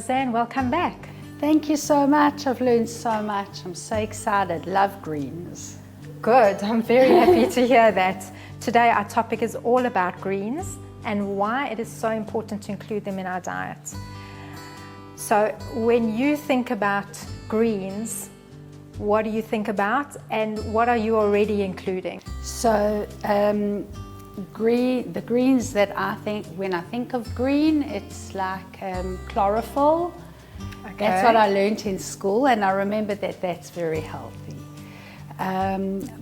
Suzanne, welcome back. Thank you so much. I've learned so much. I'm so excited. Love greens. Good, I'm very happy to hear that. Today our topic is all about greens and why it is so important to include them in our diet. So when you think about greens, what do you think about and what are you already including? So the greens that I think, when I think of green, it's like chlorophyll. Okay. That's what I learned in school, and I remember that that's very healthy.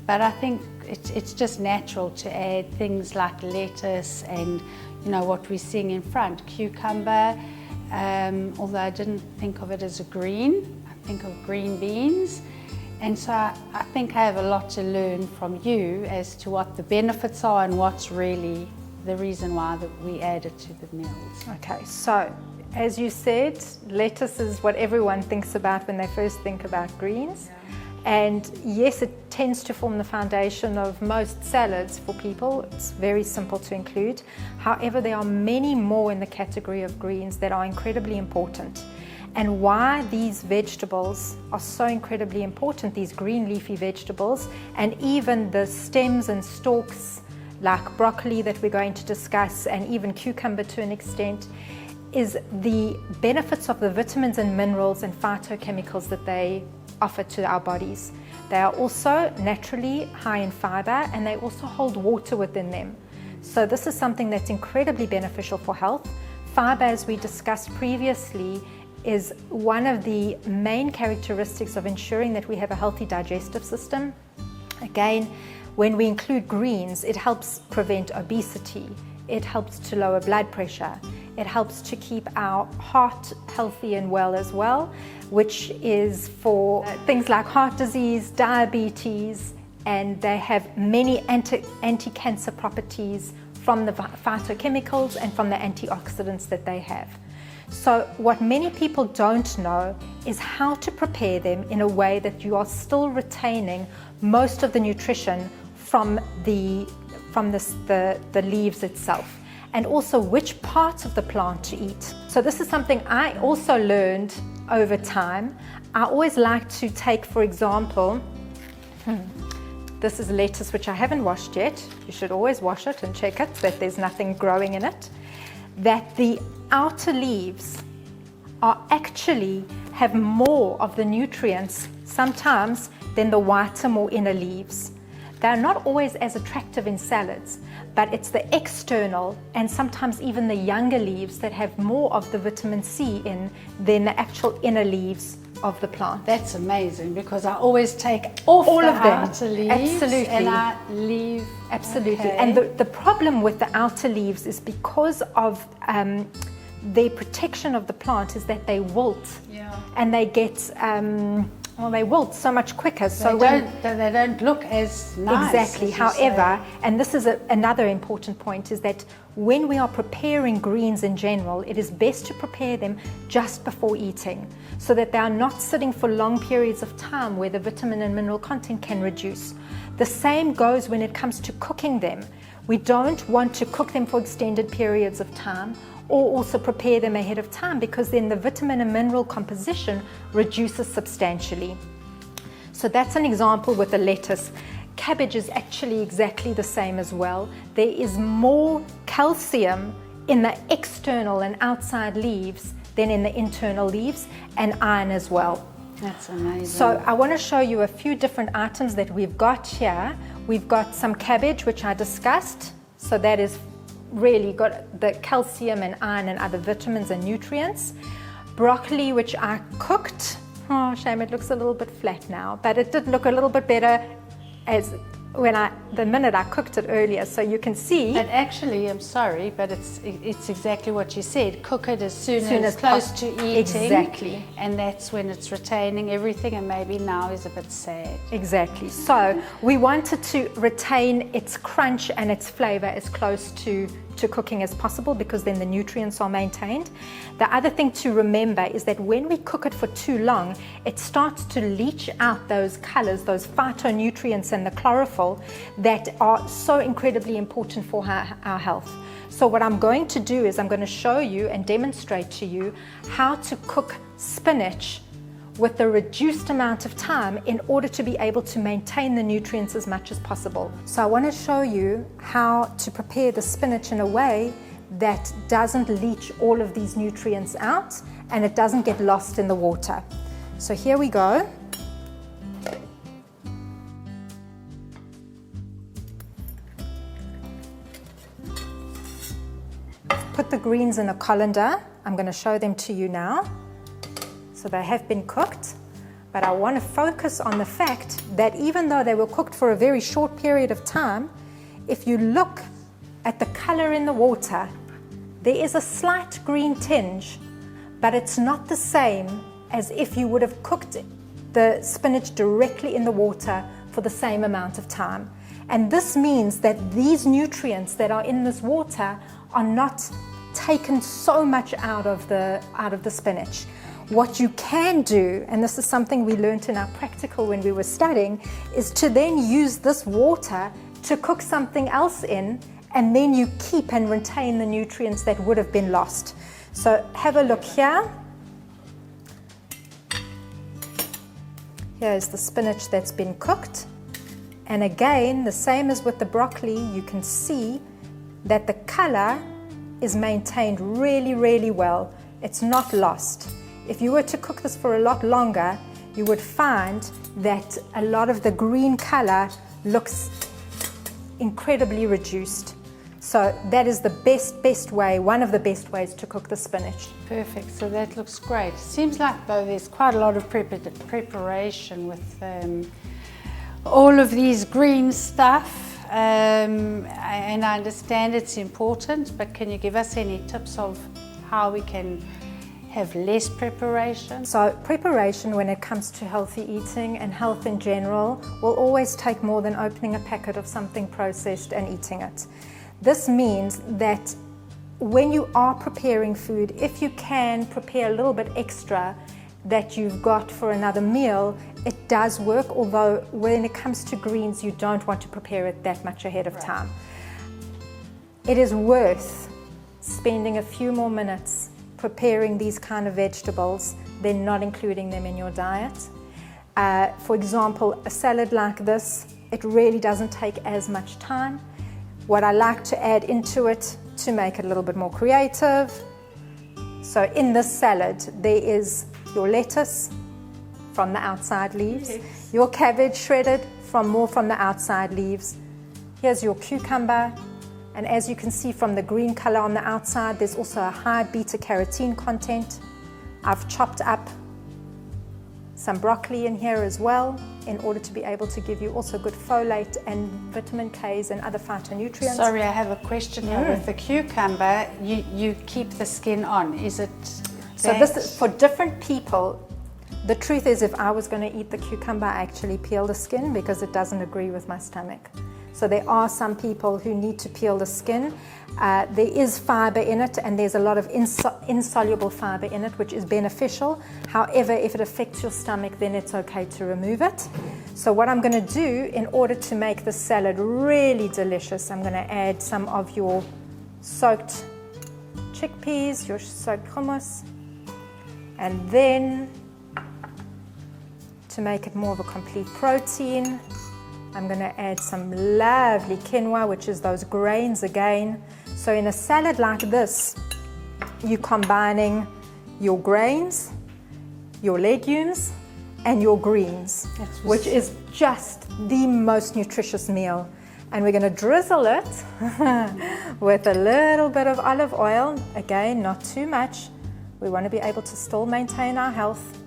But I think it's just natural to add things like lettuce and, you know, what we're seeing in front, cucumber, although I didn't think of it as a green, I think of green beans. And so I think I have a lot to learn from you as to what the benefits are and what's really the reason why that we add it to the meals. Okay, so as you said, lettuce is what everyone thinks about when they first think about greens. And yes, it tends to form the foundation of most salads for people. It's very simple to include. However, there are many more in the category of greens that are incredibly important. And why these vegetables are so incredibly important, these green leafy vegetables, and even the stems and stalks like broccoli that we're going to discuss, and even cucumber to an extent, is the benefits of the vitamins and minerals and phytochemicals that they offer to our bodies. They are also naturally high in fiber, and they also hold water within them. So this is something that's incredibly beneficial for health. Fiber, as we discussed previously, is one of the main characteristics of ensuring that we have a healthy digestive system. Again, when we include greens, it helps prevent obesity, it helps to lower blood pressure, it helps to keep our heart healthy and well as well, which is for things like heart disease, diabetes, and they have many anti-cancer properties from the phytochemicals and from the antioxidants that they have. So what many people don't know is how to prepare them in a way that you are still retaining most of the nutrition from the leaves itself, and also which parts of the plant to eat. So this is something I also learned over time. I always like to take, for example, this is lettuce which I haven't washed yet. You should always wash it and check it that there's nothing growing in it. That the outer leaves are actually have more of the nutrients sometimes than the whiter, more inner leaves. They're not always as attractive in salads, but it's the external and sometimes even the younger leaves that have more of the vitamin C in than the actual inner leaves of the plant. That's amazing, because I always take off all the of them. outer leaves. Absolutely. And I leave. Absolutely. Okay. And the problem with the outer leaves is because of their protection of the plant is that they wilt. Yeah. And they get they wilt so much quicker. So they don't look as nice. Exactly. As However, and this is another important point, is that when we are preparing greens in general, it is best to prepare them just before eating, so that they are not sitting for long periods of time where the vitamin and mineral content can reduce. The same goes when it comes to cooking them. We don't want to cook them for extended periods of time, or also prepare them ahead of time, because then the vitamin and mineral composition reduces substantially. So that's an example with the lettuce. Cabbage is actually exactly the same as well. There is more calcium in the external and outside leaves than in the internal leaves, and iron as well. That's amazing. So I want to show you a few different items that we've got here. We've got some cabbage, which I discussed. So that is really got the calcium and iron and other vitamins and nutrients. Broccoli, which I cooked. Oh, shame it looks a little bit flat now, but it did look a little bit better as the minute I cooked it earlier, so you can see. But actually, I'm sorry, but it's exactly what you said. Cook it as soon as close to eating. Exactly. And that's when it's retaining everything, and maybe now is a bit sad. Exactly. So we wanted to retain its crunch and its flavor as close to to cooking as possible, because then the nutrients are maintained. The other thing to remember is that when we cook it for too long, it starts to leach out those colors, those phytonutrients and the chlorophyll that are so incredibly important for our health. So what I'm going to do is I'm going to show you and demonstrate to you how to cook spinach with a reduced amount of time in order to be able to maintain the nutrients as much as possible. So I want to show you how to prepare the spinach in a way that doesn't leach all of these nutrients out and it doesn't get lost in the water. So here we go. Put the greens in a colander. I'm going to show them to you now. So they have been cooked, but I want to focus on the fact that even though they were cooked for a very short period of time, if you look at the color in the water, there is a slight green tinge, but it's not the same as if you would have cooked the spinach directly in the water for the same amount of time. And this means that these nutrients that are in this water are not taken so much out of the spinach. What you can do, and this is something we learned in our practical when we were studying, is to then use this water to cook something else in, and then you keep and retain the nutrients that would have been lost. So have a look here. Here's the spinach that's been cooked. And again, the same as with the broccoli, you can see that the color is maintained really, really well. It's not lost. If you were to cook this for a lot longer, you would find that a lot of the green color looks incredibly reduced. So that is the best way, one of the best ways to cook the spinach. Perfect, so that looks great. Seems like though there's quite a lot of preparation with all of these green stuff, and I understand it's important, but can you give us any tips of how we can have less preparation? So preparation when it comes to healthy eating and health in general will always take more than opening a packet of something processed and eating it. This means that when you are preparing food, if you can prepare a little bit extra that you've got for another meal, it does work, although when it comes to greens, you don't want to prepare it that much ahead of time. It is worth spending a few more minutes preparing these kind of vegetables than not including them in your diet. For example, a salad like this, it really doesn't take as much time. What I like to add into it to make it a little bit more creative. So in this salad, there is your lettuce from the outside leaves, yes, your cabbage shredded more from the outside leaves. Here's your cucumber. And as you can see from the green color on the outside, there's also a high beta-carotene content. I've chopped up some broccoli in here as well in order to be able to give you also good folate and vitamin K's and other phytonutrients. Sorry, I have a question here. With the cucumber, you keep the skin on. Is it So this is for different people. The truth is, if I was going to eat the cucumber, I actually peel the skin because it doesn't agree with my stomach. So there are some people who need to peel the skin. There is fiber in it, and there's a lot of insoluble fiber in it, which is beneficial. However, if it affects your stomach, then it's okay to remove it. So what I'm going to do in order to make the salad really delicious, I'm going to add some of your soaked chickpeas, your soaked hummus, and then to make it more of a complete protein, I'm going to add some lovely quinoa, which is those grains again. So in a salad like this, you're combining your grains, your legumes, and your greens, which is just the most nutritious meal. And we're going to drizzle it with a little bit of olive oil. Again, not too much. We want to be able to still maintain our health.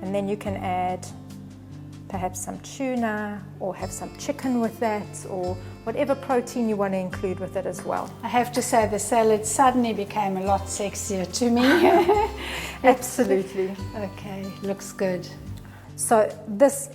And then you can add perhaps some tuna, or have some chicken with that, or whatever protein you want to include with it as well. I have to say the salad suddenly became a lot sexier to me. Absolutely. Okay, looks good. So this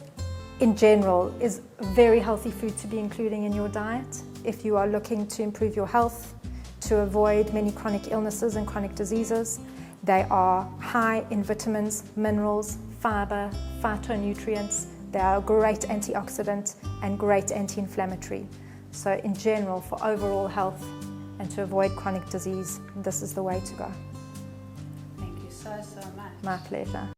in general is very healthy food to be including in your diet. if you are looking to improve your health, to avoid many chronic illnesses and chronic diseases. They are high in vitamins, minerals, fiber, phytonutrients. They are a great antioxidant and great anti-inflammatory. So in general, for overall health and to avoid chronic disease, this is the way to go. Thank you so much. My pleasure.